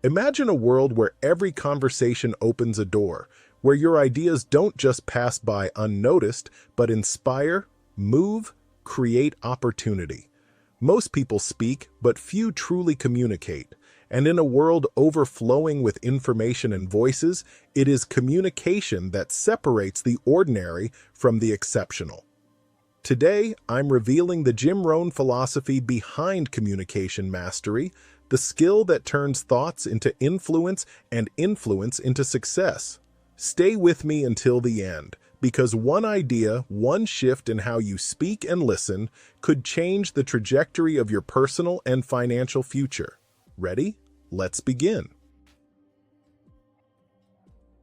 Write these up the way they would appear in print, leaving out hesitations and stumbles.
Imagine a world where every conversation opens a door, where your ideas don't just pass by unnoticed, but inspire, move, create opportunity. Most people speak, but few truly communicate. And in a world overflowing with information and voices, it is communication that separates the ordinary from the exceptional. Today, I'm revealing the Jim Rohn philosophy behind communication mastery, the skill that turns thoughts into influence and influence into success. Stay with me until the end, because one idea, one shift in how you speak and listen could change the trajectory of your personal and financial future. Ready? Let's begin.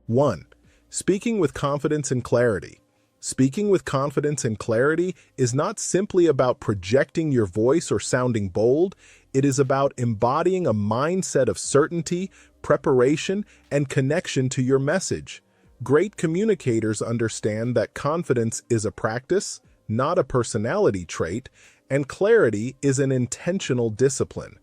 1. Speaking with confidence and clarity. Speaking with confidence and clarity is not simply about projecting your voice or sounding bold. It is about embodying a mindset of certainty, preparation, and connection to your message. Great communicators understand that confidence is a practice, not a personality trait, and clarity is an intentional discipline.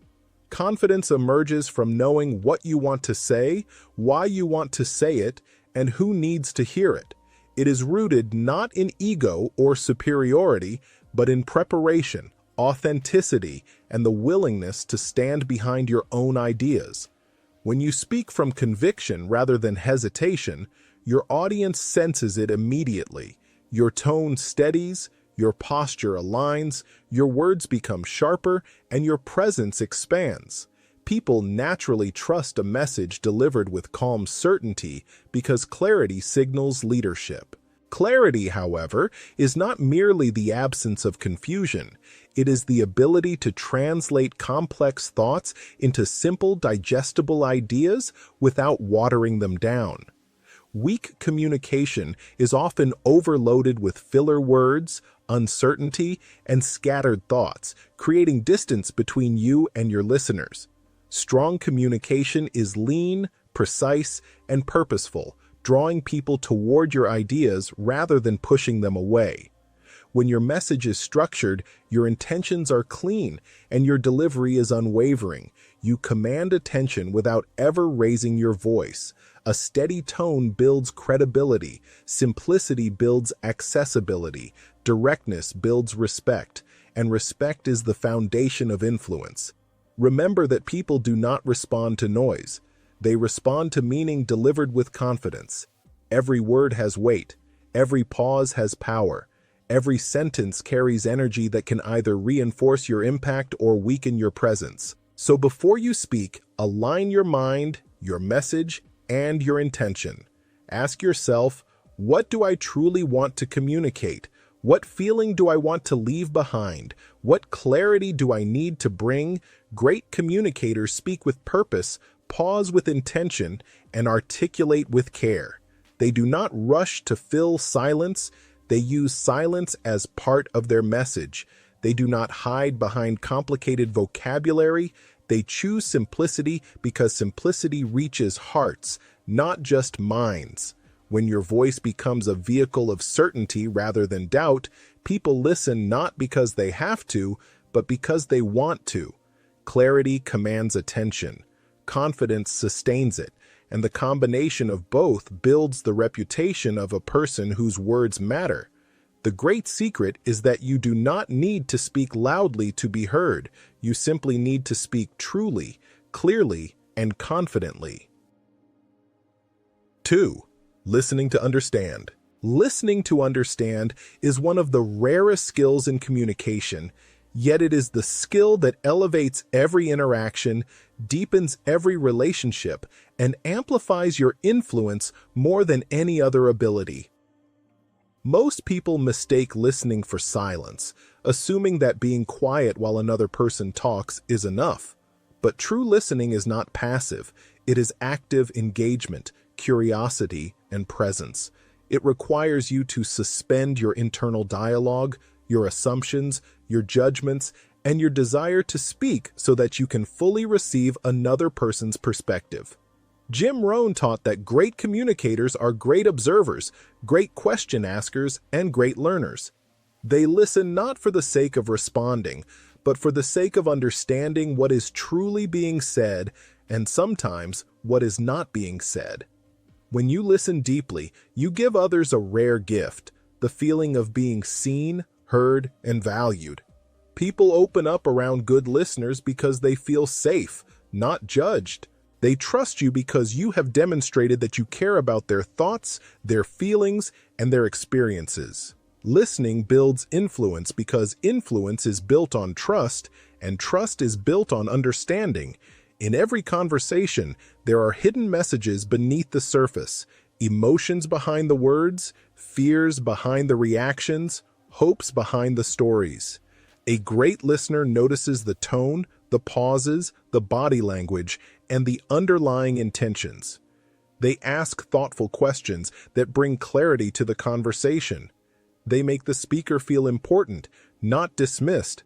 Confidence emerges from knowing what you want to say, why you want to say it, and who needs to hear it. It is rooted not in ego or superiority, but in preparation, authenticity, and the willingness to stand behind your own ideas. When you speak from conviction rather than hesitation, your audience senses it immediately. Your tone steadies, your posture aligns, your words become sharper, and your presence expands. People naturally trust a message delivered with calm certainty because clarity signals leadership. Clarity, however, is not merely the absence of confusion. It is the ability to translate complex thoughts into simple, digestible ideas without watering them down. Weak communication is often overloaded with filler words, uncertainty, and scattered thoughts, creating distance between you and your listeners. Strong communication is lean, precise, and purposeful, drawing people toward your ideas rather than pushing them away. When your message is structured, your intentions are clean, and your delivery is unwavering. You command attention without ever raising your voice. A steady tone builds credibility, simplicity builds accessibility, directness builds respect, and respect is the foundation of influence. Remember that people do not respond to noise. They respond to meaning delivered with confidence. Every word has weight. Every pause has power. Every sentence carries energy that can either reinforce your impact or weaken your presence. So before you speak, align your mind, your message, and your intention. Ask yourself, what do I truly want to communicate? What feeling do I want to leave behind? What clarity do I need to bring? Great communicators speak with purpose, pause with intention, and articulate with care. They do not rush to fill silence. They use silence as part of their message. They do not hide behind complicated vocabulary. They choose simplicity because simplicity reaches hearts, not just minds. When your voice becomes a vehicle of certainty rather than doubt, people listen not because they have to, but because they want to. Clarity commands attention. Confidence sustains it, and the combination of both builds the reputation of a person whose words matter. The great secret is that you do not need to speak loudly to be heard. You simply need to speak truly, clearly, and confidently. 2. Listening to understand. Listening to understand is one of the rarest skills in communication, yet it is the skill that elevates every interaction, deepens every relationship, and amplifies your influence more than any other ability. Most people mistake listening for silence, assuming that being quiet while another person talks is enough. But true listening is not passive. It is active engagement, curiosity, and presence. It requires you to suspend your internal dialogue, your assumptions, your judgments, and your desire to speak so that you can fully receive another person's perspective. Jim Rohn taught that great communicators are great observers, great question askers, and great learners. They listen not for the sake of responding, but for the sake of understanding what is truly being said and sometimes what is not being said. When you listen deeply, you give others a rare gift, the feeling of being seen, heard, and valued. People open up around good listeners because they feel safe, not judged. They trust you because you have demonstrated that you care about their thoughts, their feelings, and their experiences. Listening builds influence because influence is built on trust, and trust is built on understanding. In every conversation, there are hidden messages beneath the surface, emotions behind the words, fears behind the reactions, hopes behind the stories. A great listener notices the tone, the pauses, the body language, and the underlying intentions. They ask thoughtful questions that bring clarity to the conversation. They make the speaker feel important, not dismissed.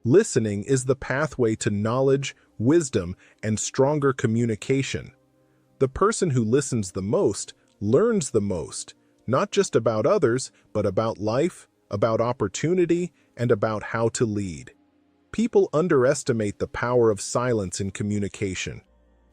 Listening is the pathway to knowledge, wisdom, and stronger communication. The person who listens the most learns the most, not just about others, but about life, about opportunity, and about how to lead. People underestimate the power of silence in communication.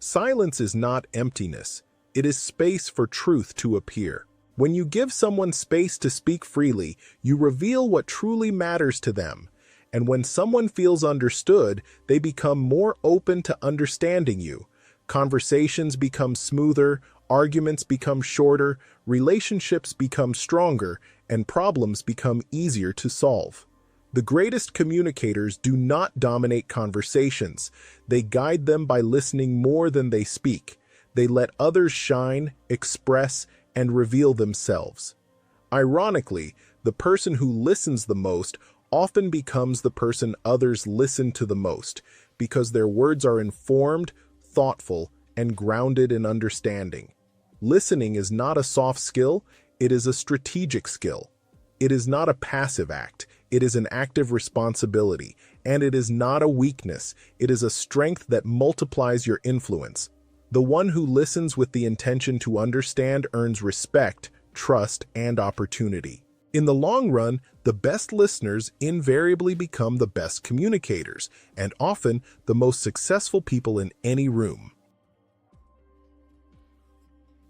Silence is not emptiness. It is space for truth to appear. When you give someone space to speak freely, you reveal what truly matters to them. And when someone feels understood, they become more open to understanding you. Conversations become smoother, arguments become shorter, relationships become stronger, and problems become easier to solve. The greatest communicators do not dominate conversations. They guide them by listening more than they speak. They let others shine, express, and reveal themselves. Ironically, the person who listens the most often becomes the person others listen to the most, because their words are informed, thoughtful, and grounded in understanding. Listening is not a soft skill, it is a strategic skill. It is not a passive act, it is an active responsibility, and it is not a weakness, it is a strength that multiplies your influence. The one who listens with the intention to understand earns respect, trust, and opportunity. In the long run, the best listeners invariably become the best communicators, and often the most successful people in any room.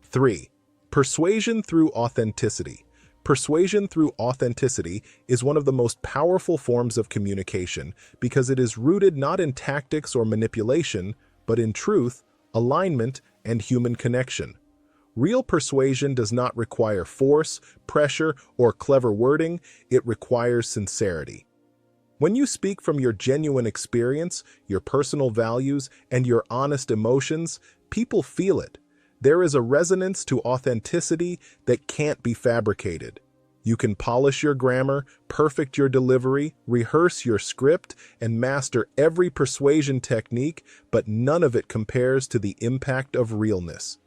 3. Persuasion through authenticity. Persuasion through authenticity is one of the most powerful forms of communication because it is rooted not in tactics or manipulation, but in truth, alignment, and human connection. Real persuasion does not require force, pressure, or clever wording, it requires sincerity. When you speak from your genuine experience, your personal values, and your honest emotions, people feel it. There is a resonance to authenticity that can't be fabricated. You can polish your grammar, perfect your delivery, rehearse your script, and master every persuasion technique, but none of it compares to the impact of realness.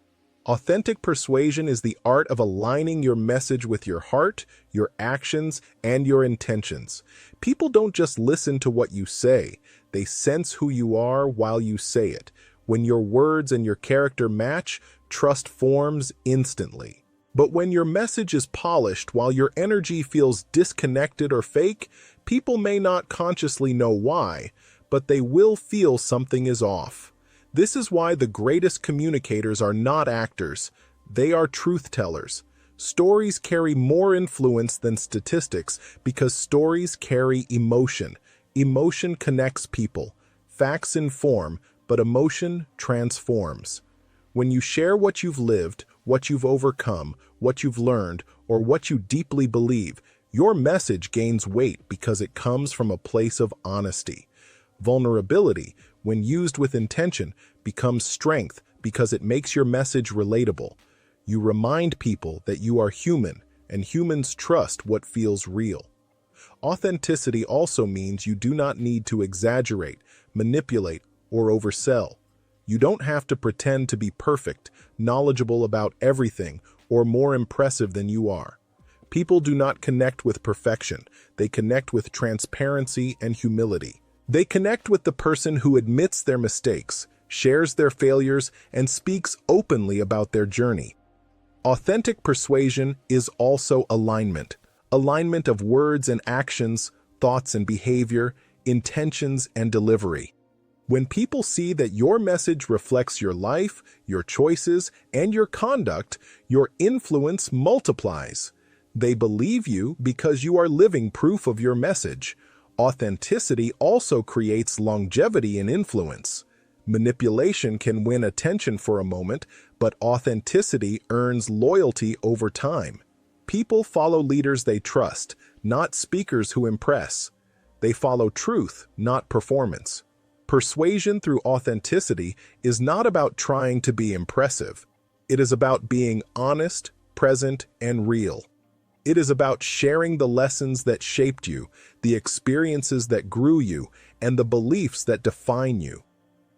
Authentic persuasion is the art of aligning your message with your heart, your actions, and your intentions. People don't just listen to what you say, they sense who you are while you say it. When your words and your character match, trust forms instantly. But when your message is polished while your energy feels disconnected or fake, people may not consciously know why, but they will feel something is off. This is why the greatest communicators are not actors, they are truth tellers. Stories carry more influence than statistics because stories carry emotion. Emotion connects people. Facts inform, but emotion transforms. When you share what you've lived, what you've overcome, what you've learned, or what you deeply believe, your message gains weight because it comes from a place of honesty. Vulnerability, when used with intention, becomes strength because it makes your message relatable. You remind people that you are human, and humans trust what feels real. Authenticity also means you do not need to exaggerate, manipulate, or oversell. You don't have to pretend to be perfect, knowledgeable about everything, or more impressive than you are. People do not connect with perfection, they connect with transparency and humility. They connect with the person who admits their mistakes, shares their failures, and speaks openly about their journey. Authentic persuasion is also alignment. Alignment of words and actions, thoughts and behavior, intentions and delivery. When people see that your message reflects your life, your choices, and your conduct, your influence multiplies. They believe you because you are living proof of your message. Authenticity also creates longevity in influence. Manipulation can win attention for a moment, but authenticity earns loyalty over time. People follow leaders they trust, not speakers who impress. They follow truth, not performance. Persuasion through authenticity is not about trying to be impressive. It is about being honest, present, and real. It is about sharing the lessons that shaped you, the experiences that grew you, and the beliefs that define you.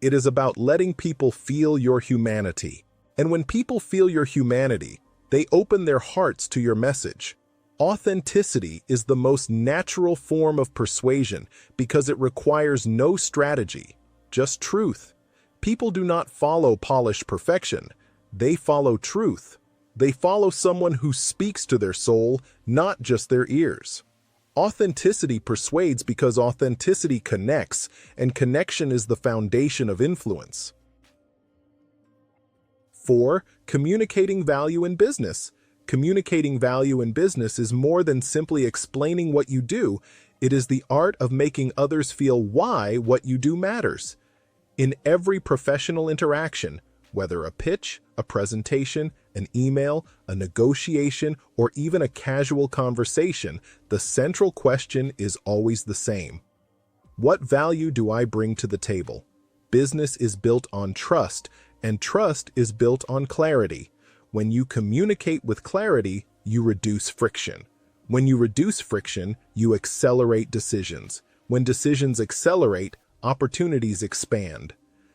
It is about letting people feel your humanity. And when people feel your humanity, they open their hearts to your message. Authenticity is the most natural form of persuasion because it requires no strategy, just truth. People do not follow polished perfection. They follow truth. They follow someone who speaks to their soul, not just their ears. Authenticity persuades because authenticity connects, and connection is the foundation of influence. 4. Communicating value in business. Communicating value in business is more than simply explaining what you do. It is the art of making others feel why what you do matters. In every professional interaction, whether a pitch, a presentation, an email, a negotiation, or even a casual conversation, the central question is always the same. What value do I bring to the table? Business is built on trust, and trust is built on clarity. When you communicate with clarity, you reduce friction. When you reduce friction, you accelerate decisions. When decisions accelerate, opportunities expand.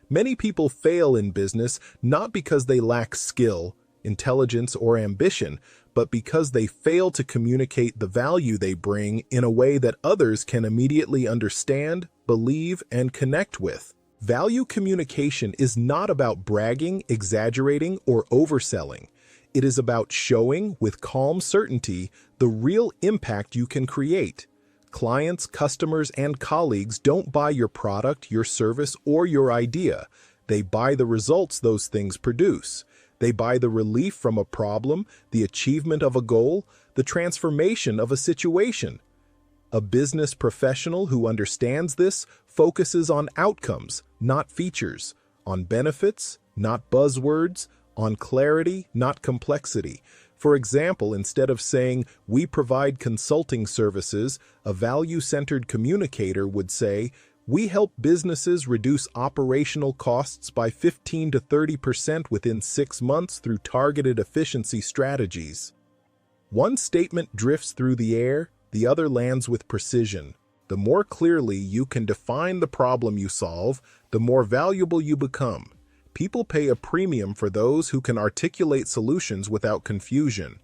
Many people fail in business not because they lack skill, intelligence, or ambition, but because they fail to communicate the value they bring in a way that others can immediately understand, believe, and connect with. Value communication is not about bragging, exaggerating, or overselling. It is about showing, with calm certainty, the real impact you can create. Clients, customers, and colleagues don't buy your product, your service, or your idea. They buy the results those things produce. They buy the relief from a problem, the achievement of a goal, the transformation of a situation. A business professional who understands this focuses on outcomes, not features, on benefits, not buzzwords, on clarity, not complexity. For example, instead of saying, "We provide consulting services," a value-centered communicator would say, "We help businesses reduce operational costs by 15 to 30% within 6 months through targeted efficiency strategies." One statement drifts through the air, the other lands with precision. The more clearly you can define the problem you solve, the more valuable you become. People pay a premium for those who can articulate solutions without confusion.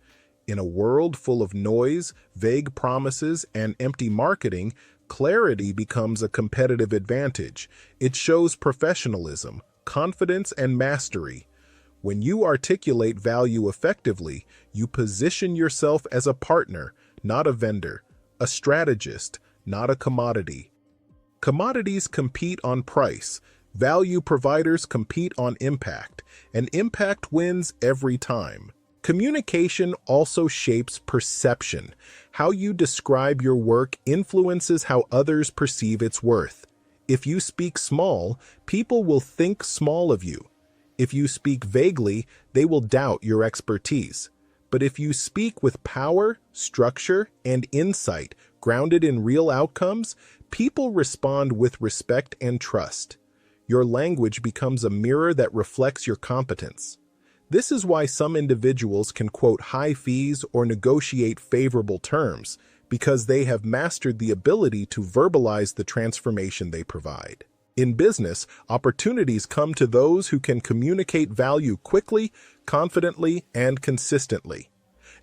In a world full of noise, vague promises, and empty marketing, clarity becomes a competitive advantage. It shows professionalism, confidence, and mastery. When you articulate value effectively, you position yourself as a partner, not a vendor, a strategist, not a commodity. Commodities compete on price. Value providers compete on impact, and impact wins every time. Communication also shapes perception. How you describe your work influences how others perceive its worth. If you speak small, people will think small of you. If you speak vaguely, they will doubt your expertise. But if you speak with power, structure, and insight, grounded in real outcomes, people respond with respect and trust. Your language becomes a mirror that reflects your competence. This is why some individuals can quote high fees or negotiate favorable terms, because they have mastered the ability to verbalize the transformation they provide. In business, opportunities come to those who can communicate value quickly, confidently, and consistently.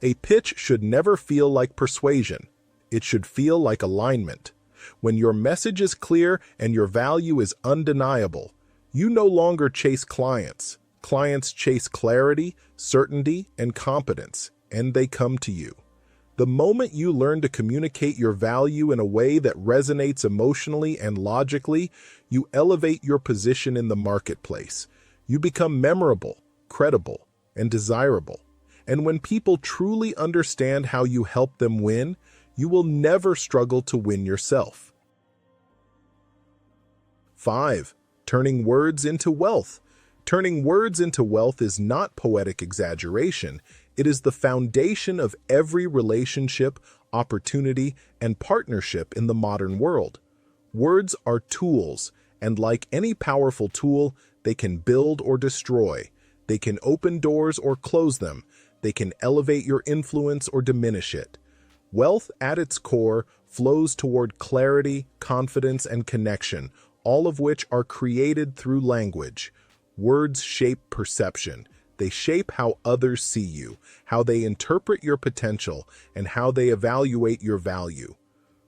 A pitch should never feel like persuasion. It should feel like alignment. When your message is clear and your value is undeniable, you no longer chase clients. Clients chase clarity, certainty, and competence, and they come to you. The moment you learn to communicate your value in a way that resonates emotionally and logically, you elevate your position in the marketplace. You become memorable, credible, and desirable. And when people truly understand how you help them win, you will never struggle to win yourself. 5. Turning words into wealth. Turning words into wealth is not poetic exaggeration. It is the foundation of every relationship, opportunity, and partnership in the modern world. Words are tools, and like any powerful tool, they can build or destroy. They can open doors or close them. They can elevate your influence or diminish it. Wealth, at its core, flows toward clarity, confidence, and connection, all of which are created through language. Words shape perception. They shape how others see you, how they interpret your potential, and how they evaluate your value.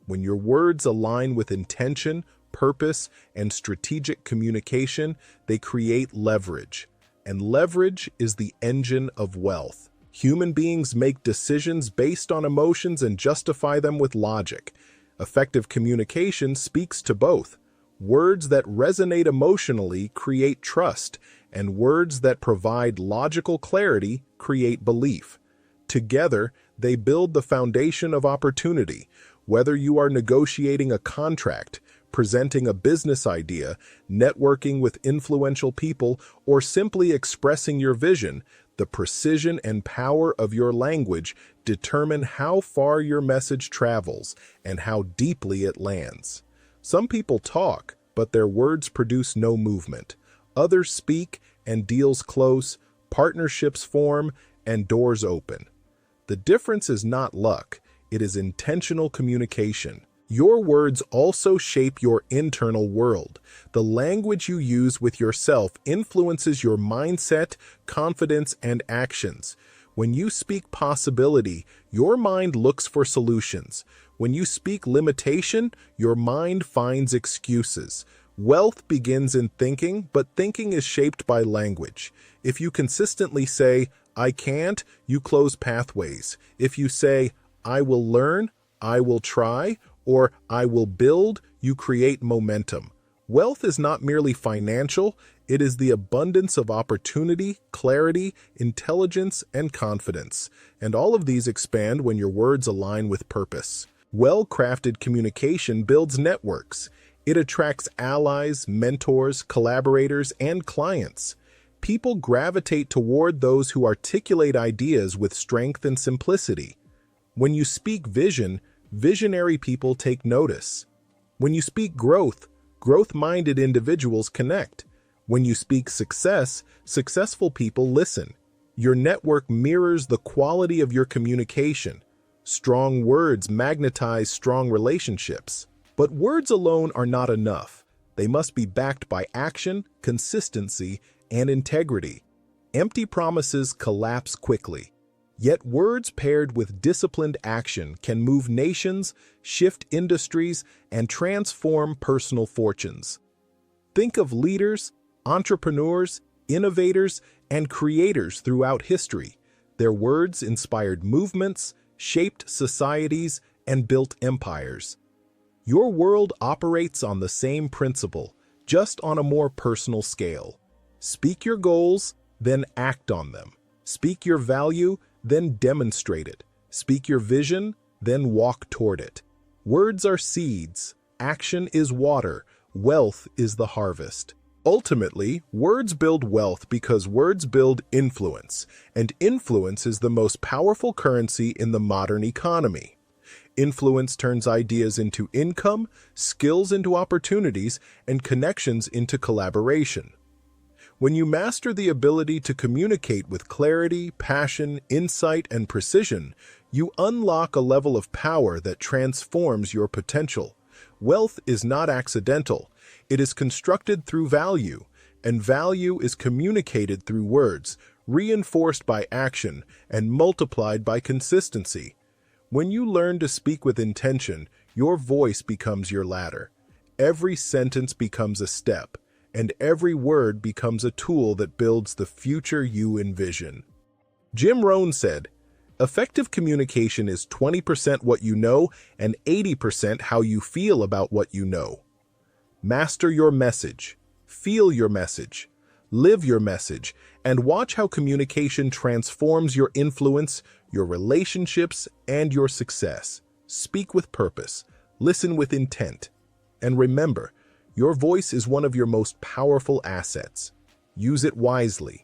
When your words align with intention, purpose, and strategic communication, they create leverage. And leverage is the engine of wealth. Human beings make decisions based on emotions and justify them with logic. Effective communication speaks to both. Words that resonate emotionally create trust, and words that provide logical clarity create belief. Together, they build the foundation of opportunity. Whether you are negotiating a contract, presenting a business idea, networking with influential people, or simply expressing your vision, the precision and power of your language determine how far your message travels and how deeply it lands. Some people talk, but their words produce no movement. Others speak, and deals close, partnerships form, and doors open. The difference is not luck, it is intentional communication. Your words also shape your internal world. The language you use with yourself influences your mindset, confidence, and actions. When you speak possibility, your mind looks for solutions. When you speak limitation, your mind finds excuses. Wealth begins in thinking, but thinking is shaped by language. If you consistently say, "I can't," you close pathways. If you say, "I will learn," "I will try," or "I will build," you create momentum. Wealth is not merely financial, it is the abundance of opportunity, clarity, intelligence, and confidence. And all of these expand when your words align with purpose. Well-crafted communication builds networks. It attracts allies, mentors, collaborators, and clients. People gravitate toward those who articulate ideas with strength and simplicity. When you speak vision, visionary people take notice. When you speak growth, growth-minded individuals connect. When you speak success, successful people listen. Your network mirrors the quality of your communication. Strong words magnetize strong relationships. But words alone are not enough. They must be backed by action, consistency, and integrity. Empty promises collapse quickly. Yet words paired with disciplined action can move nations, shift industries, and transform personal fortunes. Think of leaders, entrepreneurs, innovators, and creators throughout history. Their words inspired movements, shaped societies, and built empires. Your world operates on the same principle, just on a more personal scale. Speak your goals, then act on them. Speak your value, then demonstrate it. Speak your vision, then walk toward it. Words are seeds, action is water, wealth is the harvest. Ultimately, words build wealth because words build influence, and influence is the most powerful currency in the modern economy. Influence turns ideas into income, skills into opportunities, and connections into collaboration. When you master the ability to communicate with clarity, passion, insight, and precision, you unlock a level of power that transforms your potential. Wealth is not accidental. It is constructed through value, and value is communicated through words, reinforced by action, and multiplied by consistency. When you learn to speak with intention, your voice becomes your ladder. Every sentence becomes a step, and every word becomes a tool that builds the future you envision. Jim Rohn said, Effective communication is 20% what you know and 80% how you feel about what you know. Master your message, feel your message, live your message, and watch how communication transforms your influence, your relationships, and your success. Speak with purpose, listen with intent, and remember, your voice is one of your most powerful assets. Use it wisely.